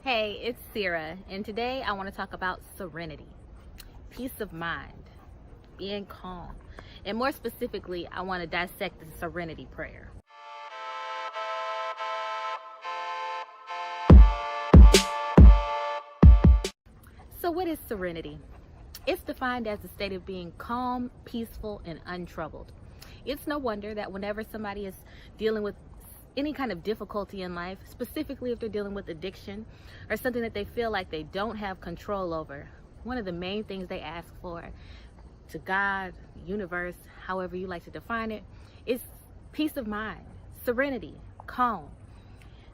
Hey, it's Sarah, and today I want to talk about serenity, peace of mind, being calm, and more specifically, I want to dissect the Serenity Prayer. So what is serenity? It's defined as the state of being calm, peaceful, and untroubled. It's no wonder that whenever somebody is dealing with any kind of difficulty in life, specifically if they're dealing with addiction or something that they feel like they don't have control over, one of the main things they ask for to God, the universe, however you like to define it, is peace of mind, serenity, calm.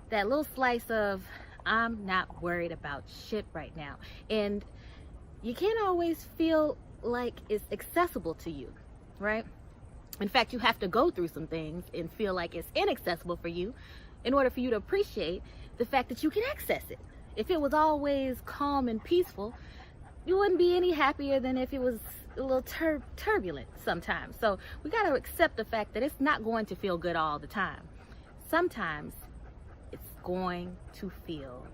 That little slice of, I'm not worried about shit right now. And you can't always feel like it's accessible to you, right? In fact, you have to go through some things and feel like it's inaccessible for you in order for you to appreciate the fact that you can access it. If it was always calm and peaceful, you wouldn't be any happier than if it was a little turbulent sometimes. So we got to accept the fact that it's not going to feel good all the time. Sometimes it's going to feel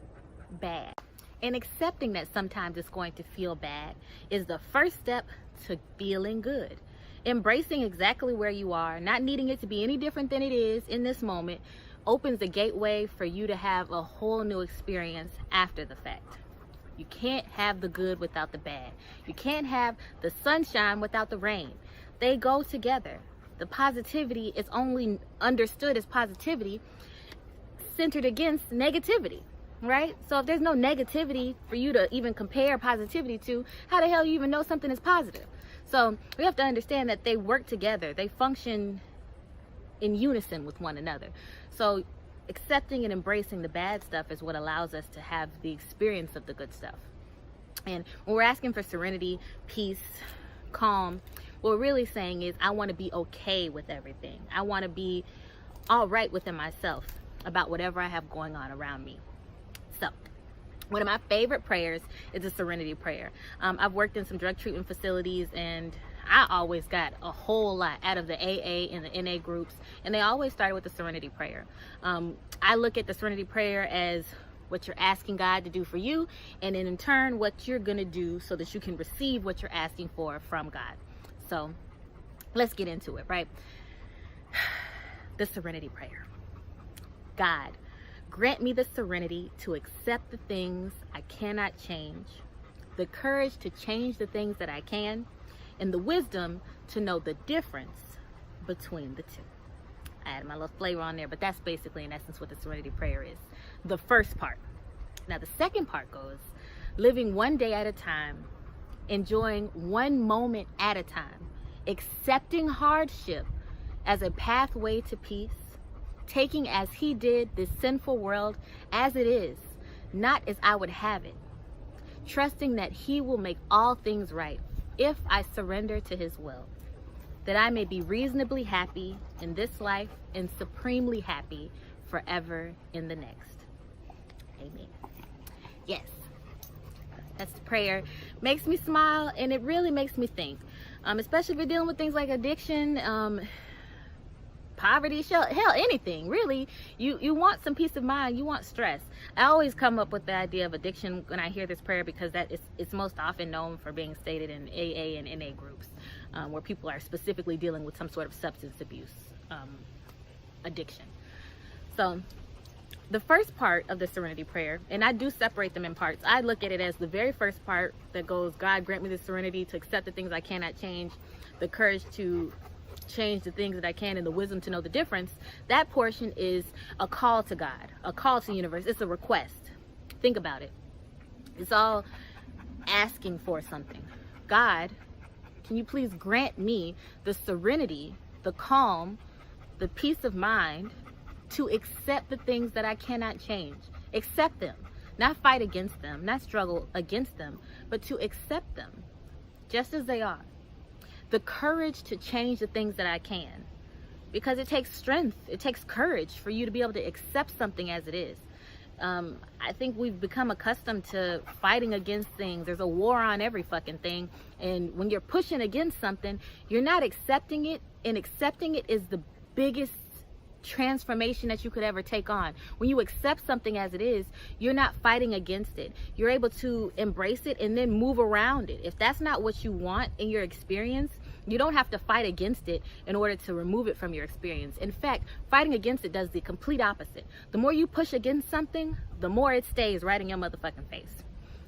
bad. And accepting that sometimes it's going to feel bad is the first step to feeling good. Embracing exactly where you are, not needing it to be any different than it is in this moment, opens the gateway for you to have a whole new experience after the fact. You can't have the good without the bad. You can't have the sunshine without the rain. They go together. The positivity is only understood as positivity centered against negativity, right? So if there's no negativity for you to even compare positivity to, how the hell you even know something is positive? So we have to understand that they work together. They function in unison with one another. So accepting and embracing the bad stuff is what allows us to have the experience of the good stuff. And when we're asking for serenity, peace, calm, what we're really saying is, I want to be okay with everything. I want to be all right within myself about whatever I have going on around me. So one of my favorite prayers is the Serenity Prayer. I've worked in some drug treatment facilities, and I always got a whole lot out of the AA and the NA groups, and they always started with the Serenity Prayer. I look at the Serenity Prayer as what you're asking God to do for you, and then in turn what you're gonna do so that you can receive what you're asking for from God. So let's get into it, right? The Serenity Prayer. God, grant me the serenity to accept the things I cannot change, the courage to change the things that I can, and the wisdom to know the difference between the two. I added my little flavor on there, but that's basically in essence what the Serenity Prayer is. The first part. Now the second part goes, living one day at a time, enjoying one moment at a time, accepting hardship as a pathway to peace, taking as he did this sinful world as it is, not as I would have it, trusting that he will make all things right if I surrender to his will, that I may be reasonably happy in this life and supremely happy forever in the next. Amen. Yes, that's the prayer. Makes me smile, and it really makes me think, especially if you're dealing with things like addiction, poverty, hell, anything really. You want some peace of mind. You want stress. I always come up with the idea of addiction when I hear this prayer, because it's most often known for being stated in AA and NA groups, where people are specifically dealing with some sort of substance abuse addiction. So the first part of the Serenity Prayer, and I do separate them in parts. I look at it as the very first part that goes, God, grant me the serenity to accept the things I cannot change, the courage to change the things that I can, and the wisdom to know the difference. That portion is a call to God, a call to the universe. It's a request. Think about it. It's all asking for something. God, can you please grant me the serenity, the calm, the peace of mind to accept the things that I cannot change. Accept them, not fight against them, not struggle against them, but to accept them just as they are. The courage to change the things that I can, because it takes strength, it takes courage for you to be able to accept something as it is. I think we've become accustomed to fighting against things. There's a war on every fucking thing, and when you're pushing against something, you're not accepting it, and accepting it is the biggest transformation that you could ever take on. When you accept something as it is, you're not fighting against it. You're able to embrace it and then move around it. If that's not what you want in your experience, you don't have to fight against it in order to remove it from your experience. In fact, fighting against it does the complete opposite. The more you push against something, the more it stays right in your motherfucking face.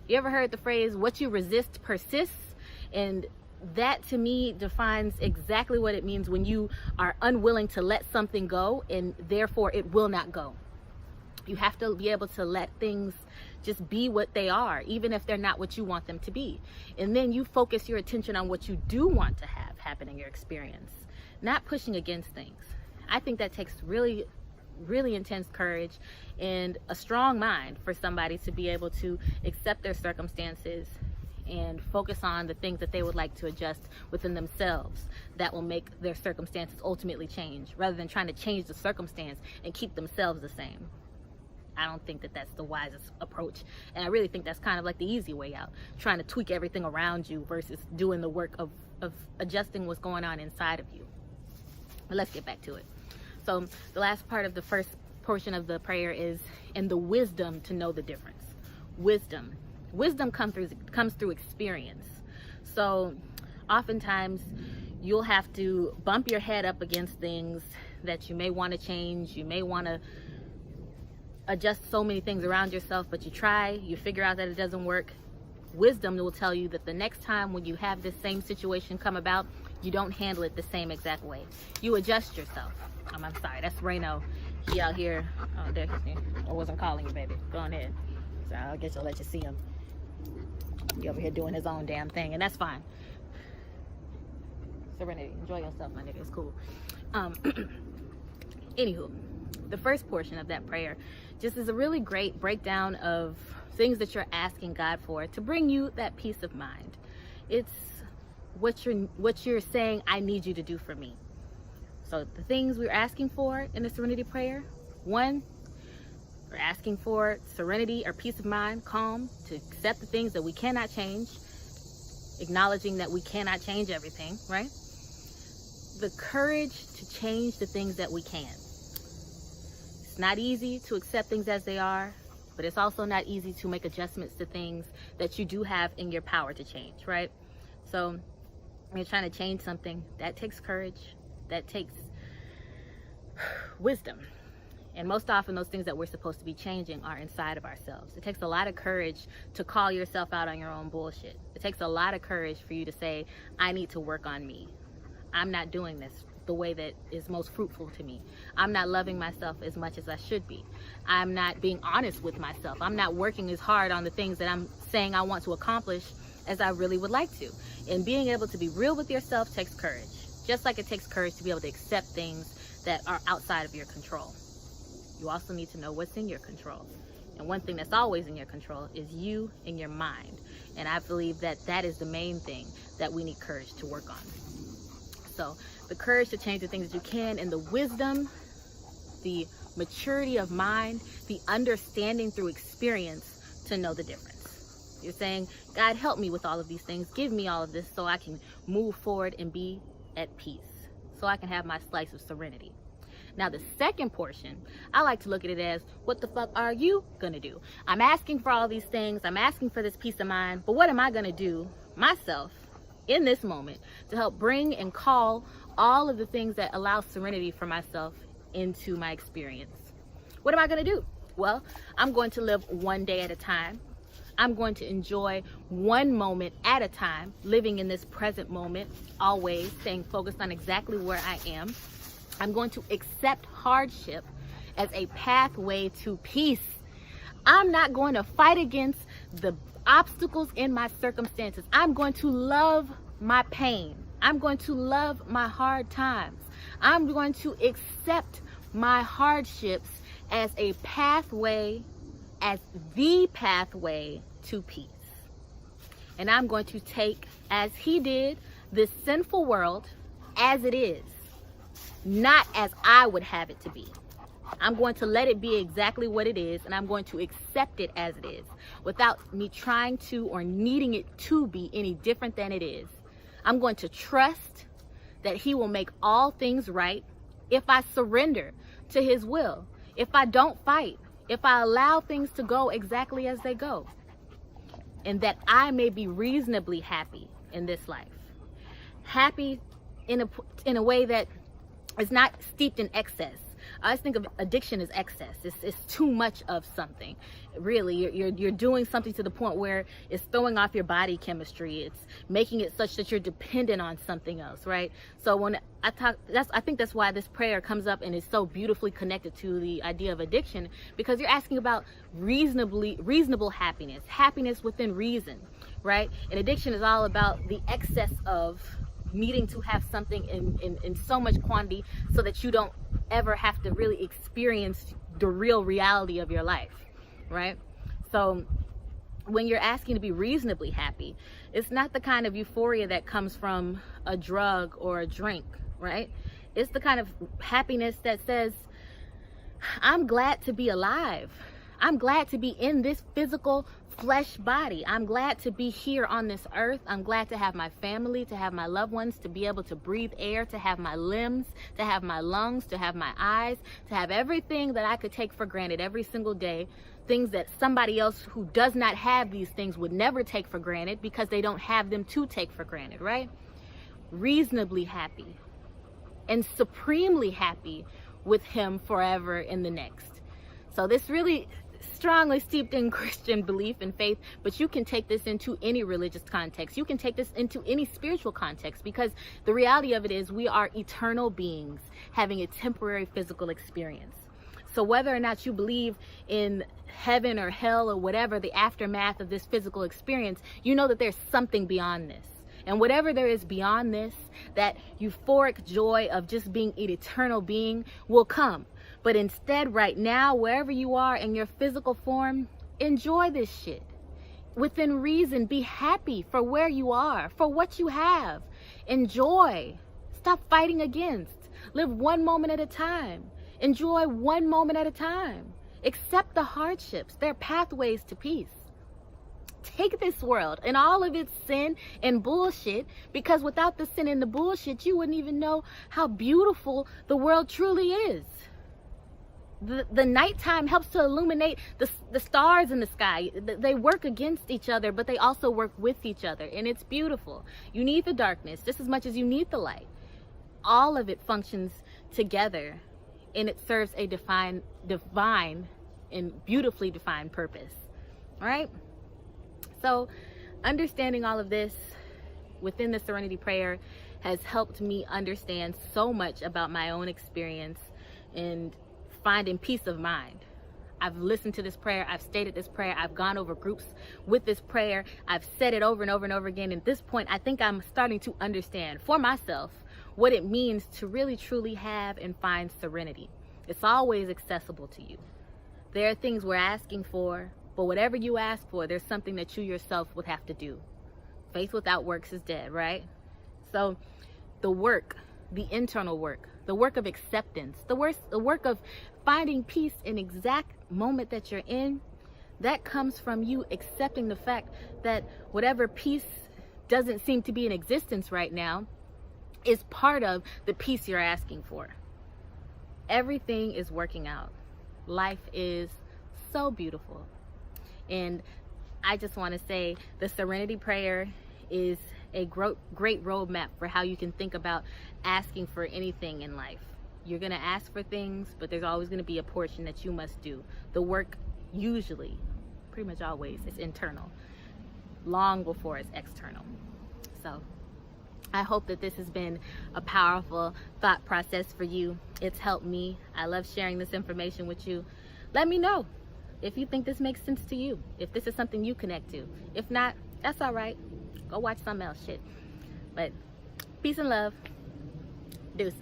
You ever heard the phrase, what you resist persists? And that to me defines exactly what it means when you are unwilling to let something go, and therefore it will not go. You have to be able to let things just be what they are, even if they're not what you want them to be. And then you focus your attention on what you do want to have happen in your experience, not pushing against things. I think that takes really intense courage and a strong mind for somebody to be able to accept their circumstances and focus on the things that they would like to adjust within themselves that will make their circumstances ultimately change, rather than trying to change the circumstance and keep themselves the same. I don't think that that's the wisest approach, and I really think that's kind of like the easy way out, trying to tweak everything around you versus doing the work of adjusting what's going on inside of you. But let's get back to it. So the last part of the first portion of the prayer is, in the wisdom to know the difference. Wisdom comes through experience. So oftentimes you'll have to bump your head up against things that you may want to change. You may want to adjust so many things around yourself, but you try, you figure out that it doesn't work. Wisdom will tell you that the next time when you have this same situation come about, you don't handle it the same exact way. You adjust yourself. I'm sorry, that's Reno. He out here. Oh, there he's. I wasn't calling you, baby. Go on ahead. So I guess I'll let you see him. He over here doing his own damn thing, and that's fine. Serenity, enjoy yourself, my nigga. It's cool. Anywho, the first portion of that prayer just is a really great breakdown of things that you're asking God for to bring you that peace of mind. It's what you're saying, I need you to do for me. So the things we're asking for in the Serenity Prayer: 1, we're asking for serenity or peace of mind, calm, to accept the things that we cannot change, acknowledging that we cannot change everything, right? The courage to change the things that we can. It's not easy to accept things as they are, but it's also not easy to make adjustments to things that you do have in your power to change, right? So when you're trying to change something, that takes courage, that takes wisdom. And most often those things that we're supposed to be changing are inside of ourselves. It takes a lot of courage to call yourself out on your own bullshit. It takes a lot of courage for you to say, I need to work on me. I'm not doing this the way that is most fruitful to me. I'm not loving myself as much as I should be. I'm not being honest with myself. I'm not working as hard on the things that I'm saying I want to accomplish as I really would like to. And being able to be real with yourself takes courage. Just like it takes courage to be able to accept things that are outside of your control. You also need to know what's in your control. And one thing that's always in your control is you and your mind. And I believe that that is the main thing that we need courage to work on. So the courage to change the things that you can, and the wisdom, the maturity of mind, the understanding through experience to know the difference. You're saying, God, help me with all of these things. Give me all of this so I can move forward and be at peace, so I can have my slice of serenity. Now the second portion, I like to look at it as, what the fuck are you gonna do? I'm asking for all these things, I'm asking for this peace of mind, but what am I gonna do myself in this moment to help bring and call all of the things that allow serenity for myself into my experience? What am I gonna do? Well, I'm going to live one day at a time. I'm going to enjoy one moment at a time, living in this present moment, always staying focused on exactly where I am. I'm going to accept hardship as a pathway to peace. I'm not going to fight against the obstacles in my circumstances. I'm going to love my pain. I'm going to love my hard times. I'm going to accept my hardships as a pathway, as the pathway to peace. And I'm going to take, as he did, this sinful world as it is, not as I would have it to be. I'm going to let it be exactly what it is, and I'm going to accept it as it is, without me trying to or needing it to be any different than it is. I'm going to trust that he will make all things right if I surrender to his will, if I don't fight, if I allow things to go exactly as they go, and that I may be reasonably happy in this life. Happy in a way that is not steeped in excess. I always think of addiction as excess. It's too much of something. Really, you're doing something to the point where it's throwing off your body chemistry. It's making it such that you're dependent on something else, right? So when I think that's why this prayer comes up and is so beautifully connected to the idea of addiction, because you're asking about reasonable happiness, happiness within reason, right? And addiction is all about the excess of needing to have something in so much quantity so that you don't ever have to really experience the real reality of your life, right? So when you're asking to be reasonably happy, it's not the kind of euphoria that comes from a drug or a drink, right? It's the kind of happiness that says, I'm glad to be alive. I'm glad to be in this physical flesh body. I'm glad to be here on this earth. I'm glad to have my family, to have my loved ones, to be able to breathe air, to have my limbs, to have my lungs, to have my eyes, to have everything that I could take for granted every single day. Things that somebody else who does not have these things would never take for granted because they don't have them to take for granted, right? Reasonably happy and supremely happy with him forever in the next. So this really strongly steeped in Christian belief and faith, but you can take this into any religious context. You can take this into any spiritual context, because the reality of it is we are eternal beings having a temporary physical experience. So whether or not you believe in heaven or hell or whatever, the aftermath of this physical experience, you know that there's something beyond this. And whatever there is beyond this, that euphoric joy of just being an eternal being will come. But instead, right now, wherever you are in your physical form, enjoy this shit. Within reason, be happy for where you are, for what you have. Enjoy. Stop fighting against. Live one moment at a time. Enjoy one moment at a time. Accept the hardships. They're pathways to peace. Take this world and all of its sin and bullshit, because without the sin and the bullshit, you wouldn't even know how beautiful the world truly is. The nighttime helps to illuminate the stars in the sky. They work against each other, but they also work with each other, and it's beautiful. You need the darkness just as much as you need the light. All of it functions together, and it serves a divine and beautifully defined purpose. All right? So understanding all of this within the Serenity Prayer has helped me understand so much about my own experience and finding peace of mind. I've listened to this prayer, I've stated this prayer, I've gone over groups with this prayer, I've said it over and over and over again. At this point, I think I'm starting to understand for myself what it means to really truly have and find serenity. It's always accessible to you. There are things we're asking for, but whatever you ask for, there's something that you yourself would have to do. Faith without works is dead, right? So the work, the internal work, the work of acceptance, the work of finding peace in exact moment that you're in, that comes from you accepting the fact that whatever peace doesn't seem to be in existence right now is part of the peace you're asking for. Everything is working out. Life is so beautiful. And I just want to say the Serenity Prayer is a great roadmap for how you can think about asking for anything in life. You're going to ask for things, but there's always going to be a portion that you must do. The work usually, pretty much always, is internal, long before it's external. So I hope that this has been a powerful thought process for you. It's helped me. I love sharing this information with you. Let me know if you think this makes sense to you, if this is something you connect to. If not, that's all right. Go watch something else, shit. But peace and love. Deuces.